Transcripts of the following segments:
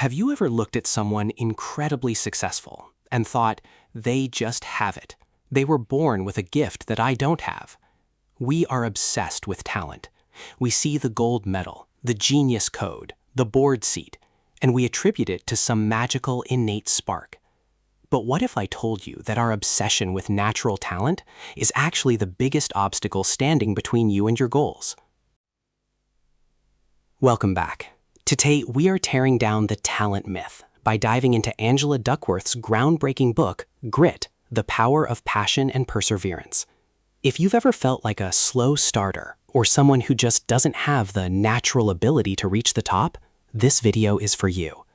Have you ever looked at someone incredibly successful and thought, they just have it? They were born with a gift that I don't have. We are obsessed with talent. We see the gold medal, the genius code, the board seat, and we attribute it to some magical innate spark. But what if I told you that our obsession with natural talent is actually the biggest obstacle standing between you and your goals? Welcome back. Today, we are tearing down the talent myth by diving into Angela Duckworth's groundbreaking book, Grit: The Power of Passion and Perseverance. If you've ever felt like a slow starter or someone who just doesn't have the natural ability to reach the top, this video is for you.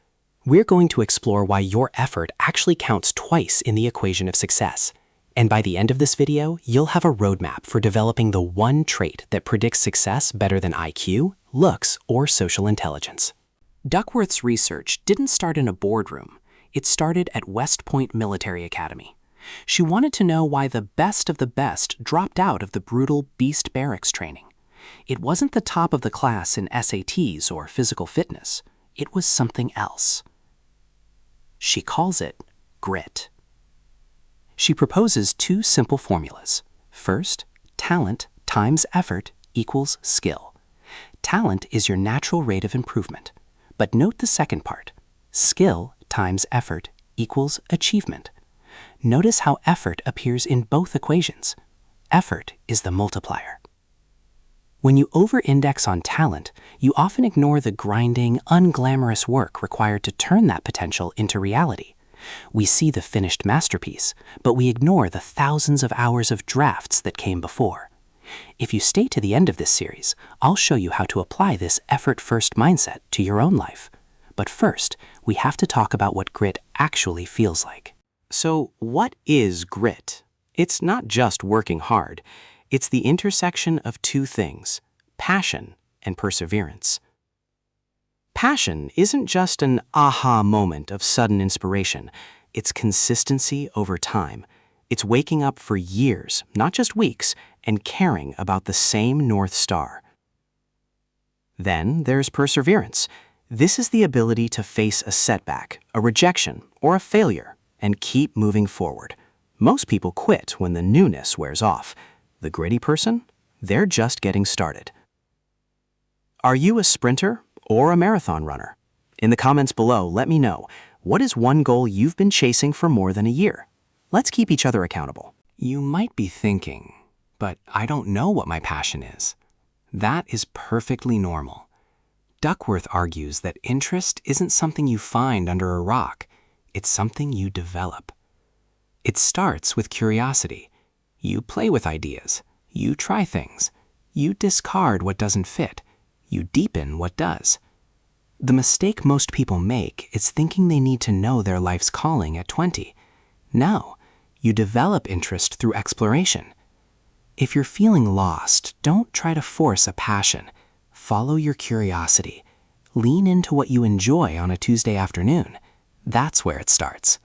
We're going to explore why your effort actually counts twice in the equation of success. And by the end of this video, you'll have a roadmap for developing the one trait that predicts success better than IQ, looks, or social intelligence. Duckworth's research didn't start in a boardroom. It started at West Point Military Academy. She wanted to know why the best of the best dropped out of the brutal beast barracks training. It wasn't the top of the class in SATs or physical fitness. It was something else. She calls it grit. She proposes two simple formulas. First, talent times effort equals skill. Talent is your natural rate of improvement. But note the second part. Skill times effort equals achievement. Notice how effort appears in both equations. Effort is the multiplier. When you over-index on talent, you often ignore the grinding, unglamorous work required to turn that potential into reality. We see the finished masterpiece, but we ignore the thousands of hours of drafts that came before. If you stay to the end of this series, I'll show you how to apply this effort-first mindset to your own life. But first, we have to talk about what grit actually feels like. So, what is grit? It's not just working hard. It's the intersection of two things: passion and perseverance. Passion isn't just an aha moment of sudden inspiration. It's consistency over time. It's waking up for years, not just weeks, and caring about the same North Star. Then there's perseverance. This is the ability to face a setback, a rejection, or a failure, and keep moving forward. Most people quit when the newness wears off. The gritty person? They're just getting started. Are you a sprinter or a marathon runner? In the comments below, let me know, what is one goal you've been chasing for more than a year? Let's keep each other accountable. You might be thinking, but I don't know what my passion is. That is perfectly normal. Duckworth argues that interest isn't something you find under a rock. It's something you develop. It starts with curiosity. You play with ideas. You try things. You discard what doesn't fit. You deepen what does. The mistake most people make is thinking they need to know their life's calling at 20. No, you develop interest through exploration. If you're feeling lost, don't try to force a passion. Follow your curiosity. Lean into what you enjoy on a Tuesday afternoon. That's where it starts.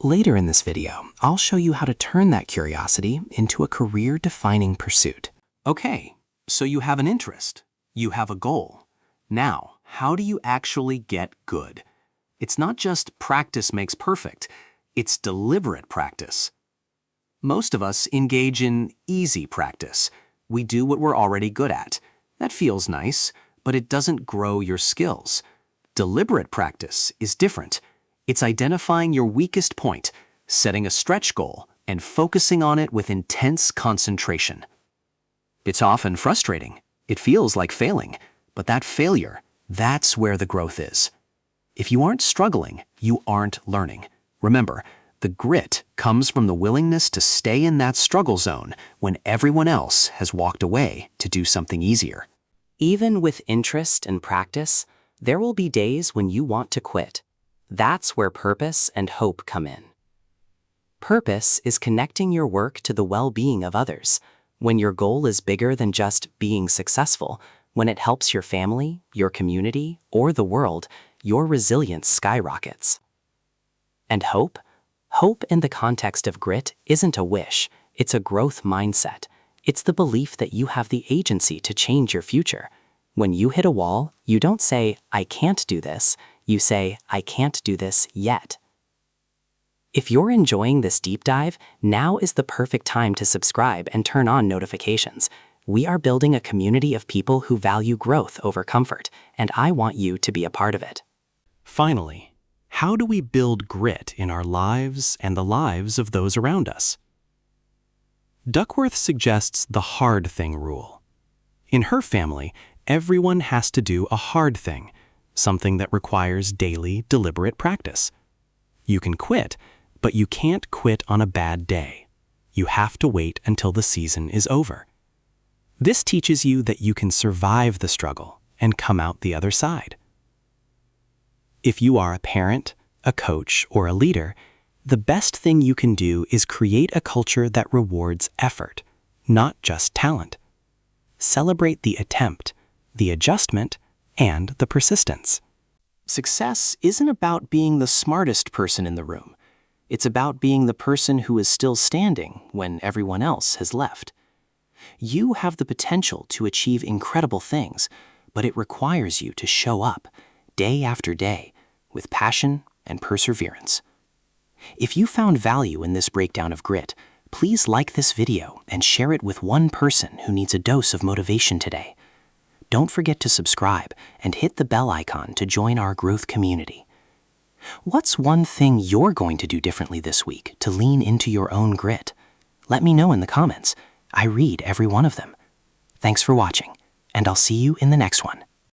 Later in this video, I'll show you how to turn that curiosity into a career-defining pursuit. Okay, so you have an interest. You have a goal. Now, how do you actually get good? It's not just practice makes perfect. It's deliberate practice. Most of us engage in easy practice. We do what we're already good at. That feels nice, but it doesn't grow your skills. Deliberate practice is different. It's identifying your weakest point, setting a stretch goal, and focusing on it with intense concentration. It's often frustrating. It feels like failing, but that failure, that's where the growth is. If you aren't struggling, you aren't learning. Remember, the grit comes from the willingness to stay in that struggle zone when everyone else has walked away to do something easier. Even with interest and practice, there will be days when you want to quit. That's where purpose and hope come in. Purpose is connecting your work to the well-being of others. When your goal is bigger than just being successful, when it helps your family, your community, or the world, your resilience skyrockets. And hope? Hope in the context of grit isn't a wish, it's a growth mindset. It's the belief that you have the agency to change your future. When you hit a wall, you don't say, "I can't do this." You say, I can't do this yet. If you're enjoying this deep dive, now is the perfect time to subscribe and turn on notifications. We are building a community of people who value growth over comfort, and I want you to be a part of it. Finally, how do we build grit in our lives and the lives of those around us? Duckworth suggests the hard thing rule. In her family, everyone has to do a hard thing, something that requires daily, deliberate practice. You can quit, but you can't quit on a bad day. You have to wait until the season is over. This teaches you that you can survive the struggle and come out the other side. If you are a parent, a coach, or a leader, the best thing you can do is create a culture that rewards effort, not just talent. Celebrate the attempt, the adjustment, and the persistence. Success isn't about being the smartest person in the room. It's about being the person who is still standing when everyone else has left. You have the potential to achieve incredible things, but it requires you to show up day after day with passion and perseverance. If you found value in this breakdown of grit, please like this video and share it with one person who needs a dose of motivation today. Don't forget to subscribe and hit the bell icon to join our growth community. What's one thing you're going to do differently this week to lean into your own grit? Let me know in the comments. I read every one of them. Thanks for watching, and I'll see you in the next one.